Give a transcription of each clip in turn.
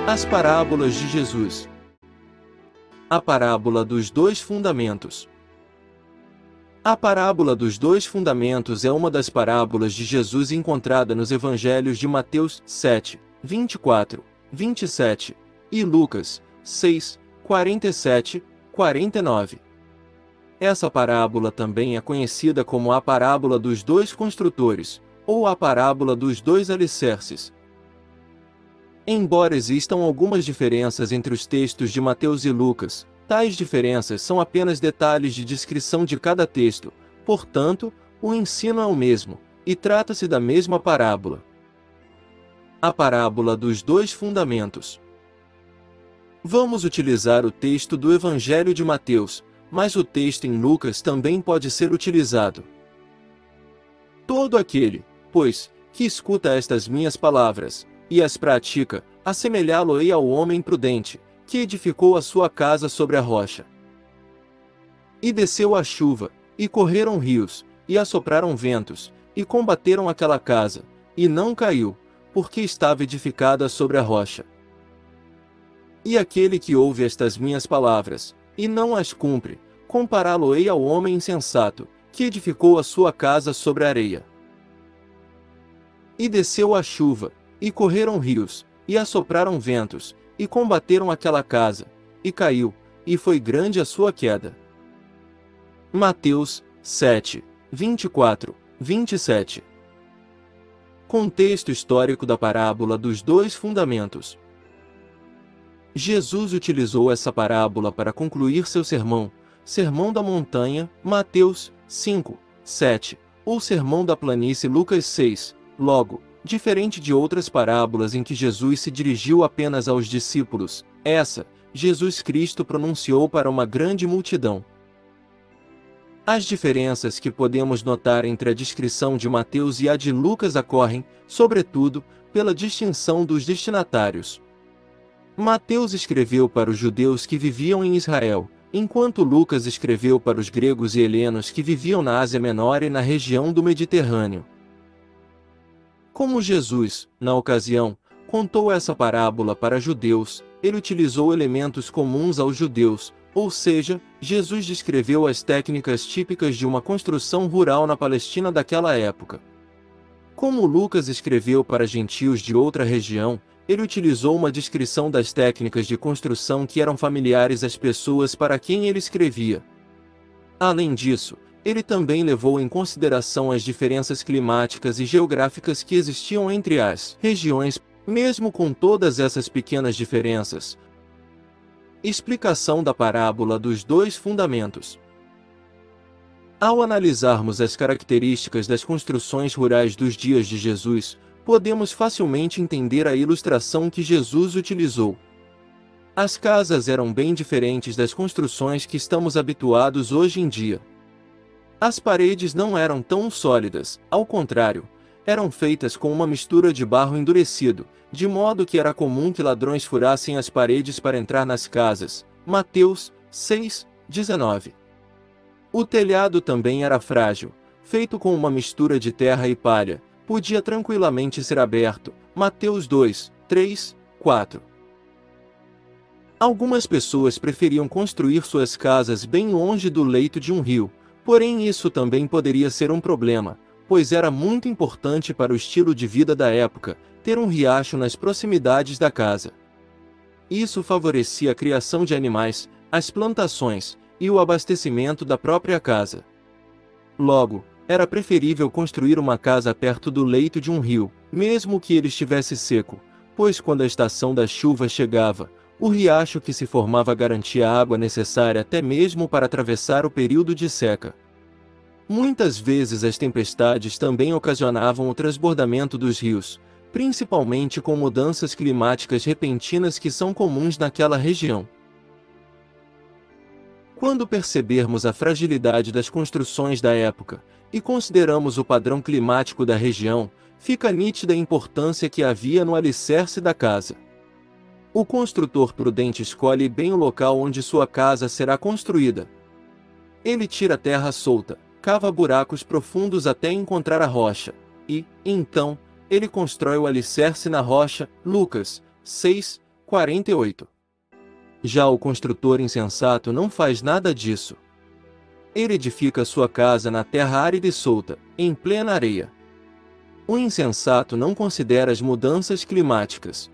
As parábolas de Jesus. A parábola dos dois fundamentos. A parábola dos dois fundamentos é uma das parábolas de Jesus encontrada nos evangelhos de Mateus 7, 24, 27 e Lucas 6, 47, 49. Essa parábola também é conhecida como a parábola dos dois construtores, ou a parábola dos dois alicerces. Embora existam algumas diferenças entre os textos de Mateus e Lucas, tais diferenças são apenas detalhes de descrição de cada texto, portanto, o ensino é o mesmo, e trata-se da mesma parábola. A parábola dos dois fundamentos. Vamos utilizar o texto do Evangelho de Mateus, mas o texto em Lucas também pode ser utilizado. Todo aquele, pois, que escuta estas minhas palavras, e as pratica, assemelhá-lo-ei ao homem prudente, que edificou a sua casa sobre a rocha. E desceu a chuva, e correram rios, e assopraram ventos, e combateram aquela casa, e não caiu, porque estava edificada sobre a rocha. E aquele que ouve estas minhas palavras, e não as cumpre, compará-lo-ei ao homem insensato, que edificou a sua casa sobre a areia. E desceu a chuva, e correram rios, e assopraram ventos, e combateram aquela casa, e caiu, e foi grande a sua queda. Mateus 7, 24, 27. Contexto histórico da parábola dos dois fundamentos. Jesus utilizou essa parábola para concluir seu sermão, Sermão da Montanha, Mateus 5, 7, ou Sermão da Planície, Lucas 6, logo, diferente de outras parábolas em que Jesus se dirigiu apenas aos discípulos, essa, Jesus Cristo pronunciou para uma grande multidão. As diferenças que podemos notar entre a descrição de Mateus e a de Lucas ocorrem, sobretudo, pela distinção dos destinatários. Mateus escreveu para os judeus que viviam em Israel, enquanto Lucas escreveu para os gregos e helenos que viviam na Ásia Menor e na região do Mediterrâneo. Como Jesus, na ocasião, contou essa parábola para judeus, ele utilizou elementos comuns aos judeus, ou seja, Jesus descreveu as técnicas típicas de uma construção rural na Palestina daquela época. Como Lucas escreveu para gentios de outra região, ele utilizou uma descrição das técnicas de construção que eram familiares às pessoas para quem ele escrevia. Além disso, ele também levou em consideração as diferenças climáticas e geográficas que existiam entre as regiões, mesmo com todas essas pequenas diferenças. Explicação da parábola dos dois fundamentos. Ao analisarmos as características das construções rurais dos dias de Jesus, podemos facilmente entender a ilustração que Jesus utilizou. As casas eram bem diferentes das construções que estamos habituados hoje em dia. As paredes não eram tão sólidas, ao contrário, eram feitas com uma mistura de barro endurecido, de modo que era comum que ladrões furassem as paredes para entrar nas casas. Mateus 6, 19. O telhado também era frágil, feito com uma mistura de terra e palha, podia tranquilamente ser aberto. Mateus 2, 3, 4. Algumas pessoas preferiam construir suas casas bem longe do leito de um rio. Porém, isso também poderia ser um problema, pois era muito importante para o estilo de vida da época ter um riacho nas proximidades da casa. Isso favorecia a criação de animais, as plantações e o abastecimento da própria casa. Logo, era preferível construir uma casa perto do leito de um rio, mesmo que ele estivesse seco, pois quando a estação da chuva chegava, o riacho que se formava garantia a água necessária até mesmo para atravessar o período de seca. Muitas vezes as tempestades também ocasionavam o transbordamento dos rios, principalmente com mudanças climáticas repentinas que são comuns naquela região. Quando percebermos a fragilidade das construções da época, e consideramos o padrão climático da região, fica nítida a importância que havia no alicerce da casa. O construtor prudente escolhe bem o local onde sua casa será construída. Ele tira a terra solta, cava buracos profundos até encontrar a rocha, e, então, ele constrói o alicerce na rocha. Lucas 6, 48. Já o construtor insensato não faz nada disso. Ele edifica sua casa na terra árida e solta, em plena areia. O insensato não considera as mudanças climáticas.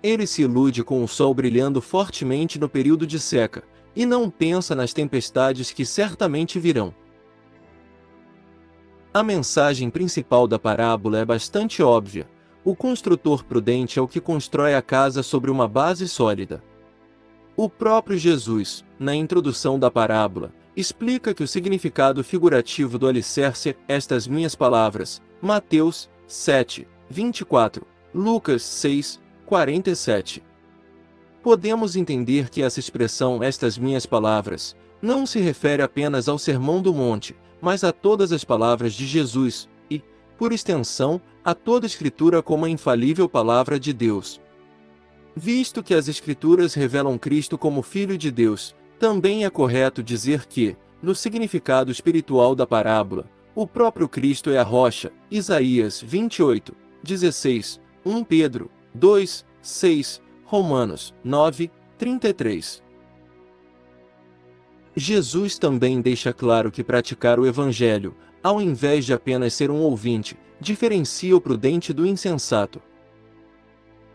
Ele se ilude com o sol brilhando fortemente no período de seca, e não pensa nas tempestades que certamente virão. A mensagem principal da parábola é bastante óbvia. O construtor prudente é o que constrói a casa sobre uma base sólida. O próprio Jesus, na introdução da parábola, explica que o significado figurativo do alicerce é estas minhas palavras, Mateus 7, 24, Lucas 6, 47. Podemos entender que essa expressão, estas minhas palavras, não se refere apenas ao Sermão do Monte, mas a todas as palavras de Jesus, e, por extensão, a toda a Escritura como a infalível palavra de Deus. Visto que as Escrituras revelam Cristo como Filho de Deus, também é correto dizer que, no significado espiritual da parábola, o próprio Cristo é a rocha, Isaías 28, 16, 1 Pedro 2, 6, Romanos 9, 33. Jesus também deixa claro que praticar o Evangelho, ao invés de apenas ser um ouvinte, diferencia o prudente do insensato.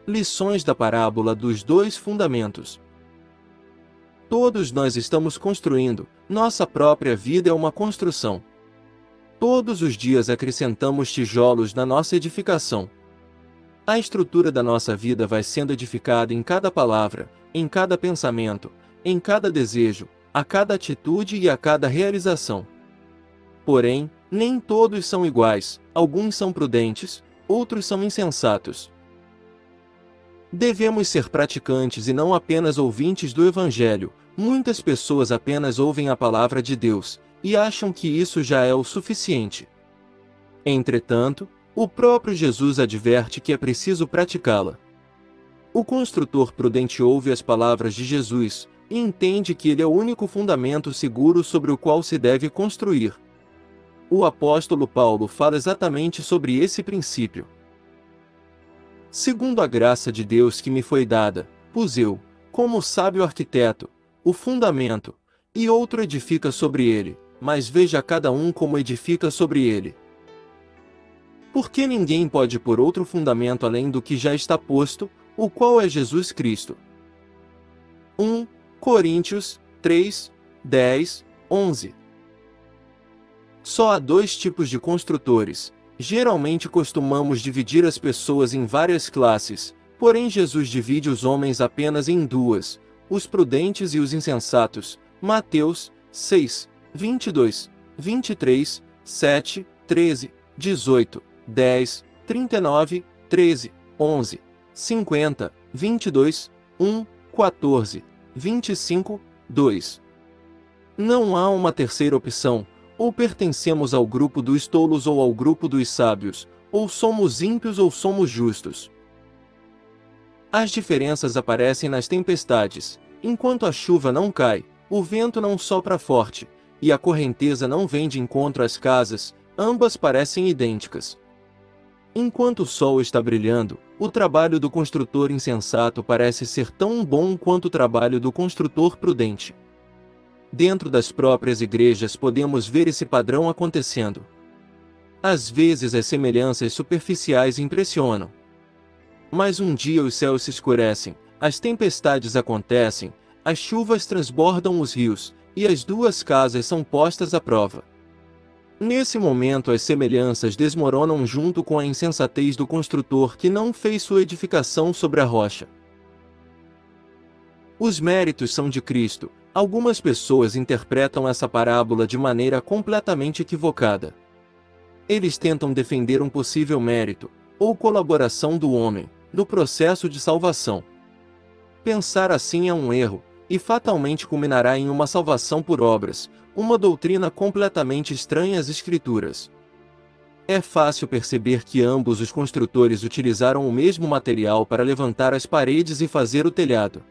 Lições da parábola dos dois fundamentos. Todos nós estamos construindo, nossa própria vida é uma construção. Todos os dias acrescentamos tijolos na nossa edificação. A estrutura da nossa vida vai sendo edificada em cada palavra, em cada pensamento, em cada desejo, a cada atitude e a cada realização. Porém, nem todos são iguais, alguns são prudentes, outros são insensatos. Devemos ser praticantes e não apenas ouvintes do Evangelho. Muitas pessoas apenas ouvem a palavra de Deus, e acham que isso já é o suficiente. Entretanto, o próprio Jesus adverte que é preciso praticá-la. O construtor prudente ouve as palavras de Jesus, e entende que ele é o único fundamento seguro sobre o qual se deve construir. O apóstolo Paulo fala exatamente sobre esse princípio. Segundo a graça de Deus que me foi dada, pus eu, como sábio arquiteto, o fundamento, e outro edifica sobre ele, mas veja cada um como edifica sobre ele. Porque ninguém pode pôr outro fundamento além do que já está posto, o qual é Jesus Cristo. 1 Coríntios 3, 10, 11. Só há dois tipos de construtores. Geralmente costumamos dividir as pessoas em várias classes, porém Jesus divide os homens apenas em duas, os prudentes e os insensatos. Mateus 6, 22, 23, 7, 13, 18, 10, 39, 13, 11, 50, 22, 1, 14, 25, 2. Não há uma terceira opção. Ou pertencemos ao grupo dos tolos ou ao grupo dos sábios, ou somos ímpios ou somos justos. As diferenças aparecem nas tempestades. Enquanto a chuva não cai, o vento não sopra forte, e a correnteza não vem de encontro às casas, ambas parecem idênticas. Enquanto o sol está brilhando, o trabalho do construtor insensato parece ser tão bom quanto o trabalho do construtor prudente. Dentro das próprias igrejas podemos ver esse padrão acontecendo. Às vezes as semelhanças superficiais impressionam. Mas um dia os céus se escurecem, as tempestades acontecem, as chuvas transbordam os rios, e as duas casas são postas à prova. Nesse momento as semelhanças desmoronam junto com a insensatez do construtor que não fez sua edificação sobre a rocha. Os méritos são de Cristo. Algumas pessoas interpretam essa parábola de maneira completamente equivocada. Eles tentam defender um possível mérito, ou colaboração do homem, no processo de salvação. Pensar assim é um erro, e fatalmente culminará em uma salvação por obras, uma doutrina completamente estranha às Escrituras. É fácil perceber que ambos os construtores utilizaram o mesmo material para levantar as paredes e fazer o telhado.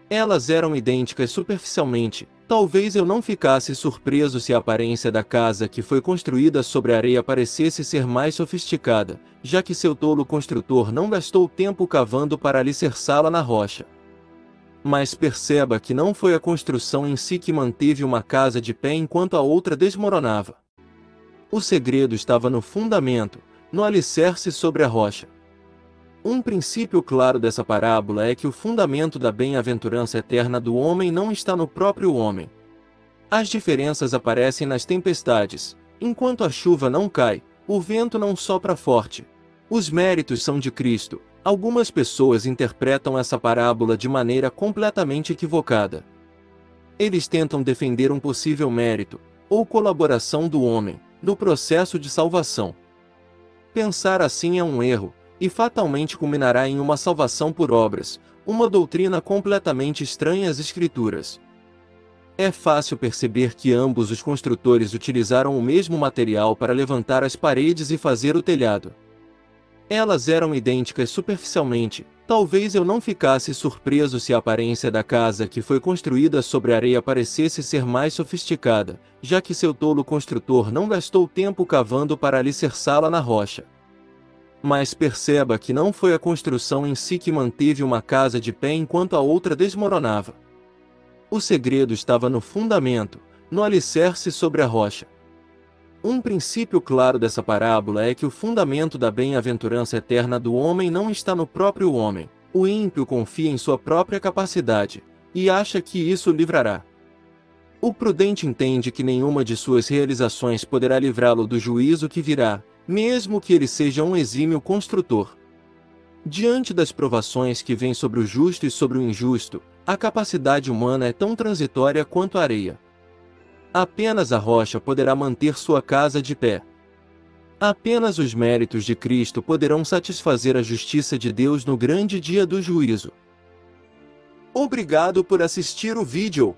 Elas eram idênticas superficialmente. Talvez eu não ficasse surpreso se a aparência da casa que foi construída sobre a areia parecesse ser mais sofisticada, já que seu tolo construtor não gastou tempo cavando para alicerçá-la na rocha. Mas perceba que não foi a construção em si que manteve uma casa de pé enquanto a outra desmoronava. O segredo estava no fundamento, no alicerce sobre a rocha. Um princípio claro dessa parábola é que o fundamento da bem-aventurança eterna do homem não está no próprio homem. As diferenças aparecem nas tempestades. Enquanto a chuva não cai, o vento não sopra forte. Os méritos são de Cristo. Algumas pessoas interpretam essa parábola de maneira completamente equivocada. Eles tentam defender um possível mérito, ou colaboração do homem, no processo de salvação. Pensar assim é um erro, e fatalmente culminará em uma salvação por obras, uma doutrina completamente estranha às Escrituras. É fácil perceber que ambos os construtores utilizaram o mesmo material para levantar as paredes e fazer o telhado. Elas eram idênticas superficialmente. Talvez eu não ficasse surpreso se a aparência da casa que foi construída sobre a areia parecesse ser mais sofisticada, já que seu tolo construtor não gastou tempo cavando para alicerçá-la na rocha. Mas perceba que não foi a construção em si que manteve uma casa de pé enquanto a outra desmoronava. O segredo estava no fundamento, no alicerce sobre a rocha. Um princípio claro dessa parábola é que o fundamento da bem-aventurança eterna do homem não está no próprio homem. O ímpio confia em sua própria capacidade, e acha que isso o livrará. O prudente entende que nenhuma de suas realizações poderá livrá-lo do juízo que virá, mesmo que ele seja um exímio construtor. Diante das provações que vêm sobre o justo e sobre o injusto, a capacidade humana é tão transitória quanto a areia. Apenas a rocha poderá manter sua casa de pé. Apenas os méritos de Cristo poderão satisfazer a justiça de Deus no grande dia do juízo. Obrigado por assistir o vídeo.